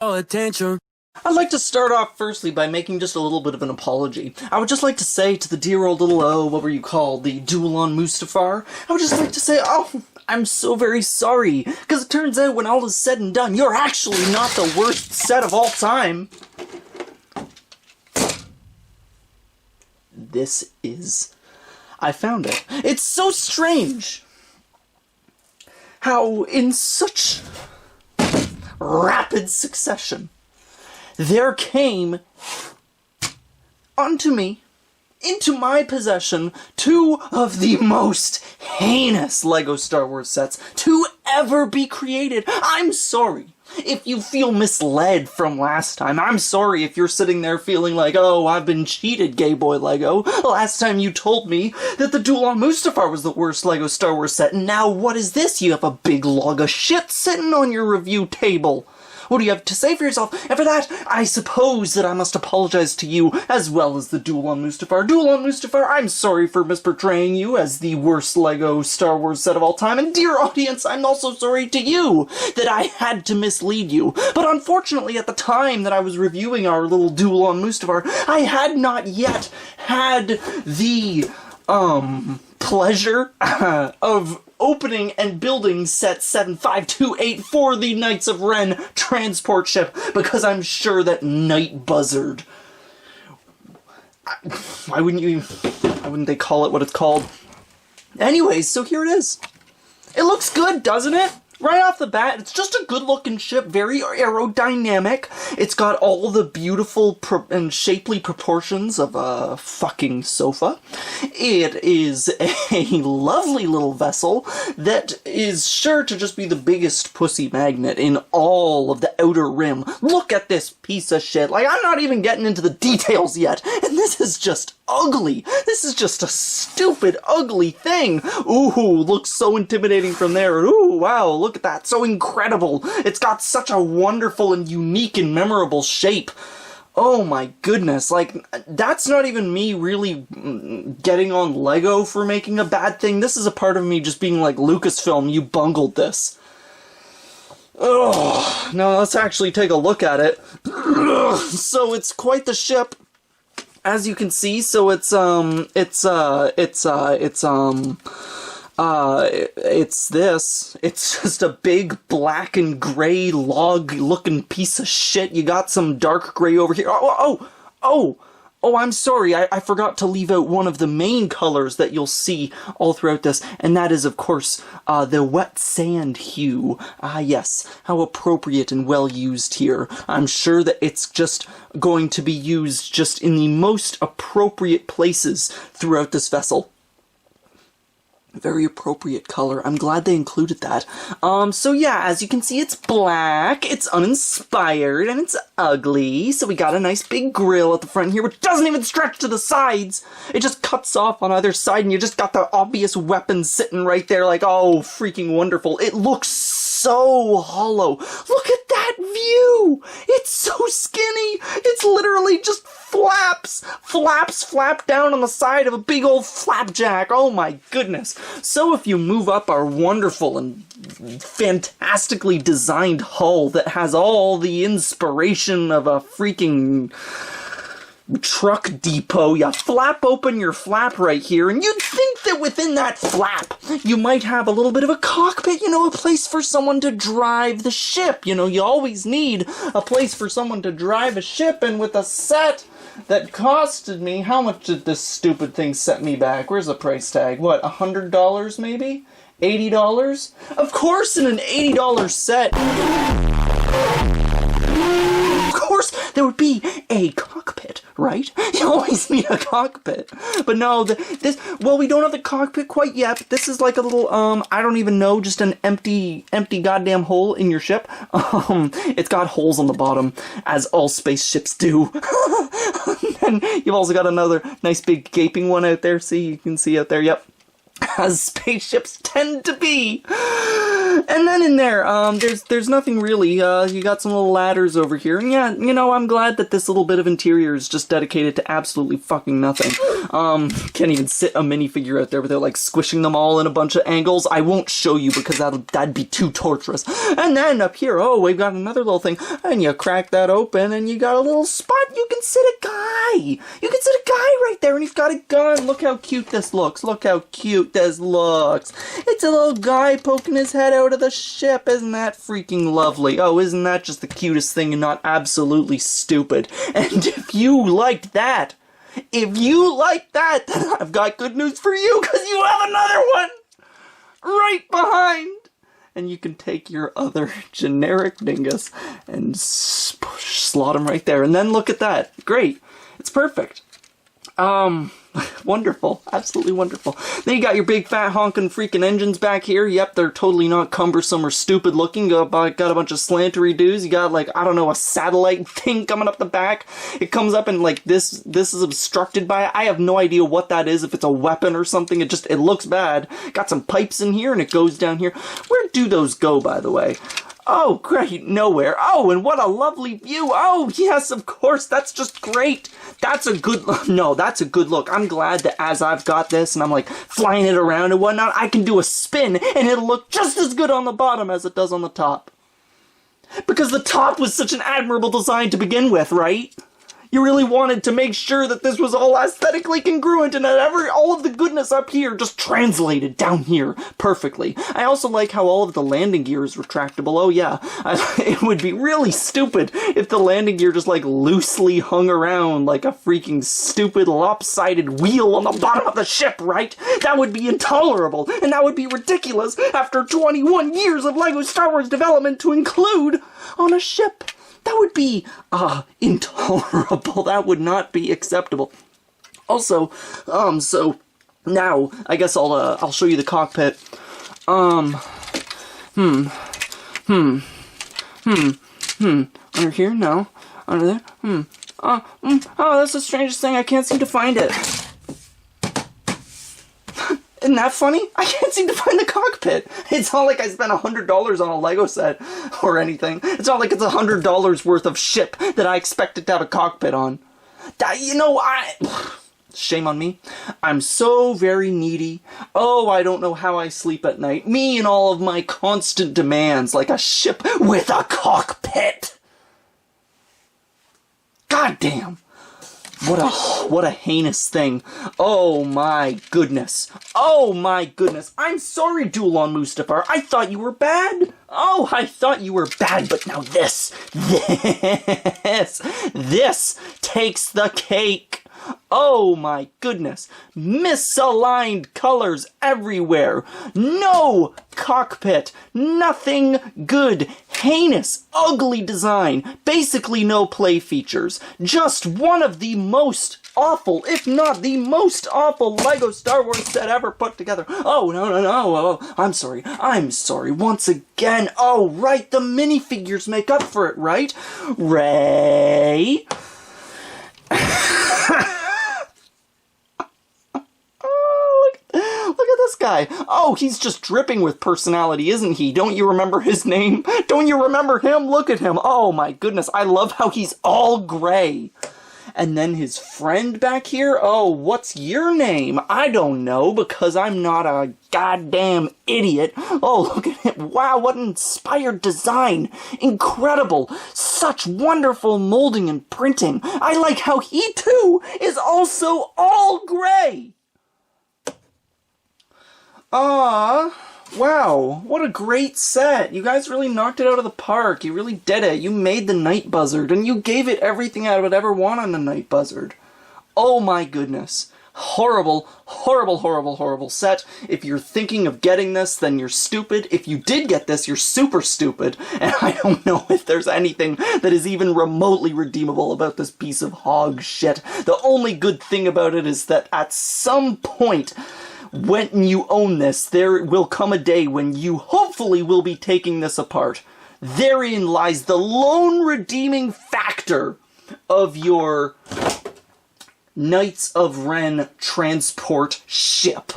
Attention. I'd like to start off firstly by making just a little bit of an apology. I would just like to say to the dear old little, what were you called, the Duel on Mustafar? I would just like to say, I'm so very sorry, because it turns out when all is said and done, you're actually not the worst set of all time. This is... I found it. It's so strange how in such rapid succession there came unto me, into my possession, two of the most heinous LEGO Star Wars sets to ever be created. I'm sorry if you feel misled from last time. I'm sorry if you're sitting there feeling like, oh, I've been cheated, gay boy LEGO. Last time you told me that the Duel on Mustafar was the worst LEGO Star Wars set, and now what is this? You have a big log of shit sitting on your review table. What do you have to say for yourself? And for that, I suppose that I must apologize to you, as well as the Duel on Mustafar. Duel on Mustafar, I'm sorry for misportraying you as the worst LEGO Star Wars set of all time, and dear audience, I'm also sorry to you that I had to mislead you. But unfortunately, at the time that I was reviewing our little Duel on Mustafar, I had not yet had the, pleasure of opening and building set 7528 for the Knights of Ren transport ship, because I'm sure that Night Buzzard... Why wouldn't they call it what it's called? Anyways, so here it is. It looks good, doesn't it? Right off the bat, it's just a good-looking ship, very aerodynamic. It's got all the beautiful and shapely proportions of a fucking sofa. It is a lovely little vessel that is sure to just be the biggest pussy magnet in all of the Outer Rim. Look at this piece of shit. Like, I'm not even getting into the details yet, and this is just ugly. This is just a stupid, ugly thing. Ooh, looks so intimidating from there. Ooh, wow, look at that. So incredible. It's got such a wonderful and unique and memorable shape. Oh my goodness, like, that's not even me really getting on LEGO for making a bad thing. This is a part of me just being like, Lucasfilm, you bungled this. Oh, now let's actually take a look at it. So it's quite the ship. As you can see, so it's this. It's just a big black and gray log-looking piece of shit. You got some dark gray over here. Oh, I'm sorry. I forgot to leave out one of the main colors that you'll see all throughout this, and that is, of course, the wet sand hue. Ah, yes. How appropriate and well used here. I'm sure that it's just going to be used just in the most appropriate places throughout this vessel. Very appropriate color. I'm glad they included that. So yeah, as you can see, it's black, it's uninspired, and it's ugly. So we got a nice big grill at the front here, which doesn't even stretch to the sides. It just cuts off on either side, and you just got the obvious weapon sitting right there like, oh, freaking wonderful. It looks so hollow. Look at that view! It's so skinny! It's literally just flaps flap down on the side of a big old flapjack. Oh my goodness. So if you move up our wonderful and fantastically designed hull that has all the inspiration of a freaking truck depot, you flap open your flap right here, and you'd think that within that flap you might have a little bit of a cockpit, you know, a place for someone to drive the ship. You know, you always need a place for someone to drive a ship, and with a set that costed me, how much did this stupid thing set me back? Where's the price tag? What, $100 maybe? $80? Of course, in an $80 set, of course there would be a cockpit, right? You always need a cockpit. But no, well, we don't have the cockpit quite yet. This is like a little, I don't even know, just an empty goddamn hole in your ship. It's got holes on the bottom, as all spaceships do. And you've also got another nice big gaping one out there. See, you can see out there, yep. As spaceships tend to be. And then in there, there's nothing really. You got some little ladders over here. And yeah, you know, I'm glad that this little bit of interior is just dedicated to absolutely fucking nothing. Can't even sit a minifigure out there without, like, squishing them all in a bunch of angles. I won't show you because that'd be too torturous. And then up here, oh, we've got another little thing. And you crack that open and you got a little spot. You can sit a guy. You can sit a guy right there and he's got a gun. Look how cute this looks. Look how cute this looks. It's a little guy poking his head out of the ship. Isn't that freaking lovely? Oh, isn't that just the cutest thing and not absolutely stupid? And if you liked that, then I've got good news for you, because you have another one right behind. And you can take your other generic dingus and slot him right there. And then look at that. Great. It's perfect. Wonderful. Absolutely wonderful. Then you got your big fat honking freaking engines back here. Yep, they're totally not cumbersome or stupid looking. Got a bunch of slantery doos. You got, like, I don't know, a satellite thing coming up the back. It comes up and, like, this is obstructed by it. I have no idea what that is, if it's a weapon or something. It looks bad. Got some pipes in here and it goes down here. Where do those go, by the way? Oh, great, nowhere. Oh, and what a lovely view. Oh, yes, of course, that's just great. That's a good look. I'm glad that as I've got this and I'm, like, flying it around and whatnot, I can do a spin and it'll look just as good on the bottom as it does on the top. Because the top was such an admirable design to begin with, right? You really wanted to make sure that this was all aesthetically congruent and that all of the goodness up here just translated down here perfectly. I also like how all of the landing gear is retractable. Oh yeah, it would be really stupid if the landing gear just, like, loosely hung around like a freaking stupid lopsided wheel on the bottom of the ship, right? That would be intolerable, and that would be ridiculous after 21 years of LEGO Star Wars development to include on a ship. That would be, intolerable. That would not be acceptable. Also, so, now, I guess I'll show you the cockpit. Under here? No. Under there? Oh, that's the strangest thing. I can't seem to find it. Isn't that funny? I can't seem to find the cockpit. It's not like I spent $100 on a Lego set or anything. It's not like it's $100 worth of ship that I expected to have a cockpit on. Shame on me. I'm so very needy. Oh, I don't know how I sleep at night. Me and all of my constant demands, like a ship with a cockpit. God damn. What a heinous thing. Oh my goodness. Oh my goodness. I'm sorry, Dulan Mustafar. I thought you were bad. Oh, I thought you were bad, but now this takes the cake. Oh my goodness. Misaligned colors everywhere. No cockpit. Nothing good. Heinous, ugly design. Basically no play features. Just one of the most awful, if not the most awful Lego Star Wars set ever put together. Oh, no. Oh, I'm sorry. Once again. Oh, right. The minifigures make up for it, right? Ray. Look at this guy. Oh, he's just dripping with personality, isn't he? Don't you remember his name? Don't you remember him? Look at him. Oh my goodness, I love how he's all gray. And then his friend back here, oh, what's your name? I don't know, because I'm not a goddamn idiot. Oh, look at him. Wow, what an inspired design. Incredible. Such wonderful molding and printing. I like how he, too, is also all gray. Wow, what a great set. You guys really knocked it out of the park. You really did it. You made the Night Buzzard, and you gave it everything I would ever want on the Night Buzzard. Oh my goodness. Horrible, horrible, horrible, horrible set. If you're thinking of getting this, then you're stupid. If you did get this, you're super stupid. And I don't know if there's anything that is even remotely redeemable about this piece of hog shit. The only good thing about it is that at some point, when you own this, there will come a day when you hopefully will be taking this apart. Therein lies the lone redeeming factor of your Knights of Ren transport ship.